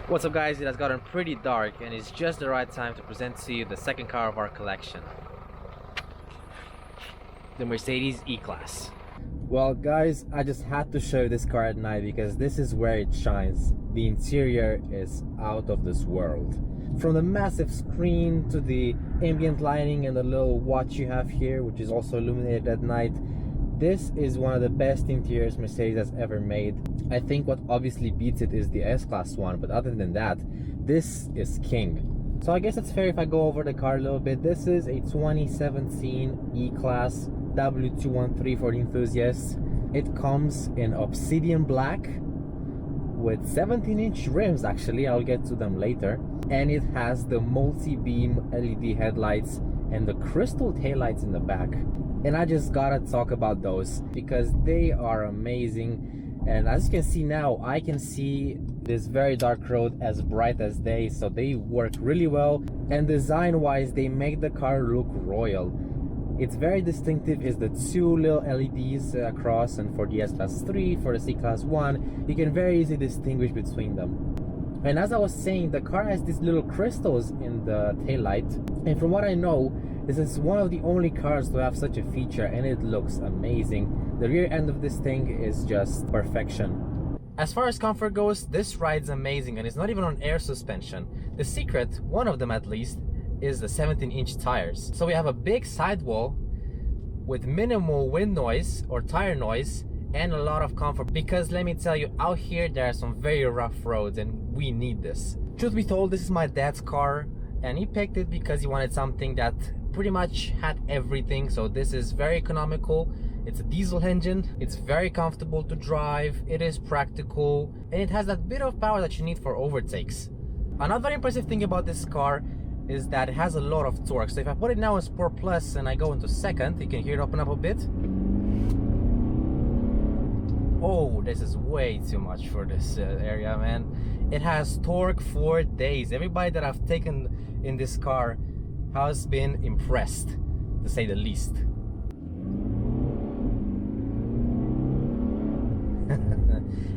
What's up guys, it has gotten pretty dark and it's just the right time to present to you the second car of our collection. The Mercedes E Class. Well guys, I just had to show you this car at night because this is where it shines. The interior is out of this world. From the massive screen to the ambient lighting and the little watch you have here, which is also illuminated at night. This is one of the best interiors Mercedes has ever made. I think what obviously beats it is the S-Class one, but other than that, this is king. So I guess it's fair if I go over the car a little bit. This is a 2017 E-Class W213 for the enthusiasts. It comes in obsidian black with 17-inch rims, actually, I'll get to them later. And it has the multi-beam LED headlights and the crystal taillights in the back. And I just gotta talk about those because they are amazing. And as you can see now, I can see this very dark road as bright as day, so they work really well. And design wise, they make the car look royal. It's very distinctive is the two little LEDs across, and for the S-Class 3, for the C-Class 1, you can very easily distinguish between them. And as I was saying, the car has these little crystals in the taillight, and from what I know, this is one of the only cars to have such a feature, and it looks amazing. The rear end of this thing is just perfection. As far as comfort goes, this ride's amazing, and it's not even on air suspension. The secret, one of them at least, is the 17-inch tires. So we have a big sidewall with minimal wind noise or tire noise and a lot of comfort, because let me tell you, out here there are some very rough roads and we need this. Truth be told, this is my dad's car and he picked it because he wanted something that pretty much had everything. So this is very economical. It's a diesel engine, it's very comfortable to drive, it is practical, and it has that bit of power that you need for overtakes. Another impressive thing about this car is that it has a lot of torque. So if I put it now in Sport Plus and I go into second, you can hear it open up a bit. Oh, this is way too much for this area, man. It has torque for days. Everybody that I've taken in this car has been impressed, to say the least.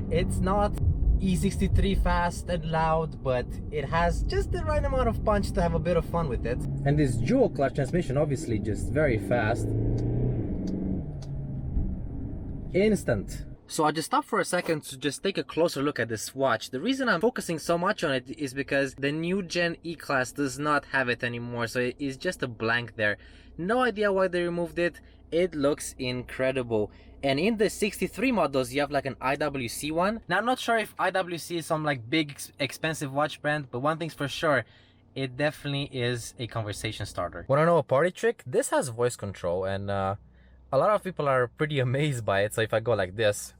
It's not E63 fast and loud, but it has just the right amount of punch to have a bit of fun with it. And this dual clutch transmission, obviously just very fast. Instant. So I just stopped for a second to just take a closer look at this watch. The reason I'm focusing so much on it is because the new gen E-Class does not have it anymore, so it is just a blank there. No idea why they removed it. It looks incredible. And in the 63 models, you have like an IWC one. Now, I'm not sure if IWC is some like big expensive watch brand, but one thing's for sure, it definitely is a conversation starter. Wanna know a party trick? This has voice control, and a lot of people are pretty amazed by it. So if I go like this,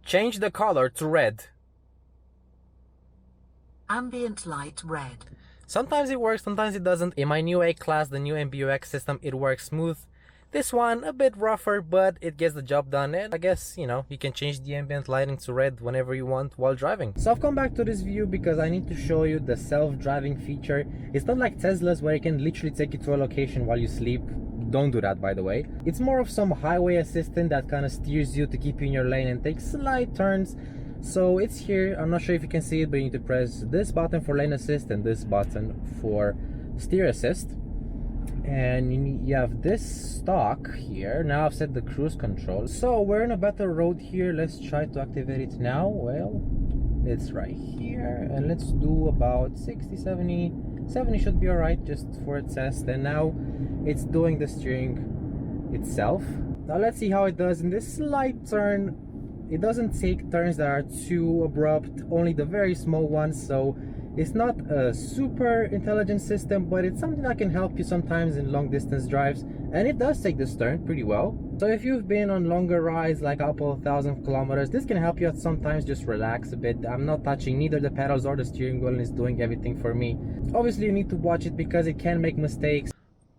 change the color to red. Ambient light red. Sometimes it works, sometimes it doesn't. In my new A Class, the new MBUX system, it works smooth. This one, a bit rougher, but it gets the job done. And I guess, you know, you can change the ambient lighting to red whenever you want while driving. So I've come back to this view because I need to show you the self-driving feature. It's not like Tesla's where it can literally take you to a location while you sleep. Don't do that, by the way. It's more of some highway assistant that kind of steers you to keep you in your lane and takes slight turns. So it's here. I'm not sure if you can see it, but you need to press this button for lane assist and this button for steer assist. And you have this stock here. Now I've set the cruise control. So we're in a better road here. Let's try to activate it now. Well, it's right here. And let's do about 60, 70. 70 should be alright just for a test. And now it's doing the steering itself. Now let's see how it does in this slight turn. It doesn't take turns that are too abrupt, only the very small ones, so it's not a super intelligent system, but it's something that can help you sometimes in long distance drives, and it does take this turn pretty well. So if you've been on longer rides, like a couple thousand kilometers, this can help you out sometimes just relax a bit. I'm not touching neither the pedals or the steering wheel, and it's doing everything for me. Obviously you need to watch it because it can make mistakes.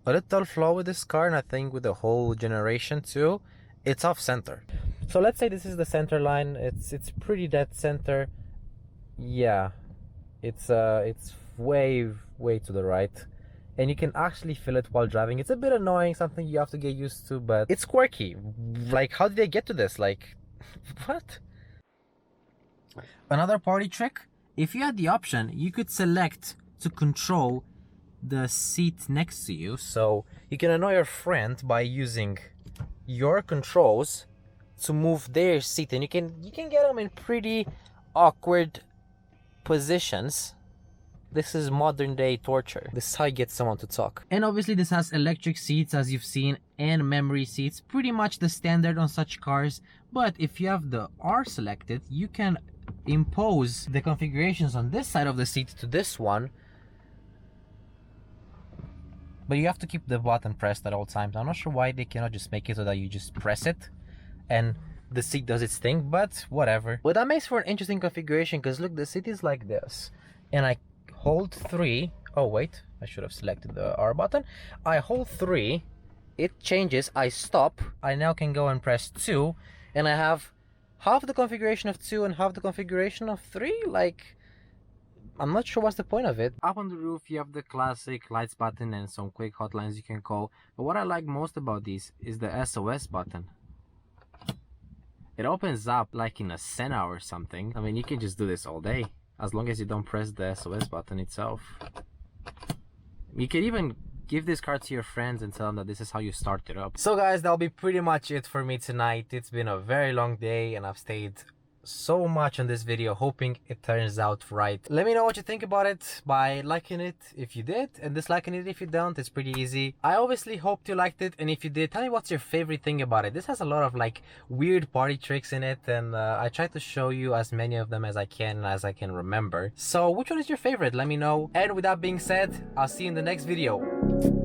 A little flaw with this car, and I think with the whole generation too, it's off center. So let's say this is the center line. It's pretty dead center. Yeah, it's way to the right, and you can actually feel it while driving. It's a bit annoying, something you have to get used to, but it's quirky. Like, how did they get to this? Like, what? Another party trick, if you had the option, you could select to control the seat next to you. So you can annoy your friend by using your controls to move their seat, and you can get them in pretty awkward positions. This is modern day torture. This is how you get someone to talk. And obviously this has electric seats, as you've seen, and memory seats, pretty much the standard on such cars. But if you have the R selected, you can impose the configurations on this side of the seat to this one, but you have to keep the button pressed at all times. I'm not sure why they cannot just make it so that you just press it and the seat does its thing, but whatever. Well, that makes for an interesting configuration, because look, the seat is like this, and I hold 3. Oh wait, I should have selected the R button. I hold 3, it changes, I stop, I now can go and press 2, and I have half the configuration of 2 and half the configuration of 3. Like, I'm not sure what's the point of it. Up on the roof you have the classic lights button and some quick hotlines you can call, but what I like most about these is the SOS button. It opens up like in a Senna or something. I mean, you can just do this all day, as long as you don't press the SOS button itself. You can even give this car to your friends and tell them that this is how you start it up. So guys, that'll be pretty much it for me tonight. It's been a very long day and I've stayed so much on this video, hoping it turns out right. Let me know what you think about it by liking it if you did, and disliking it if you don't. It's pretty easy. I obviously hoped you liked it, and if you did, tell me what's your favorite thing about it. This has a lot of like weird party tricks in it, and I tried to show you as many of them as I can remember. So which one is your favorite? Let me know. And with that being said, I'll see you in the next video.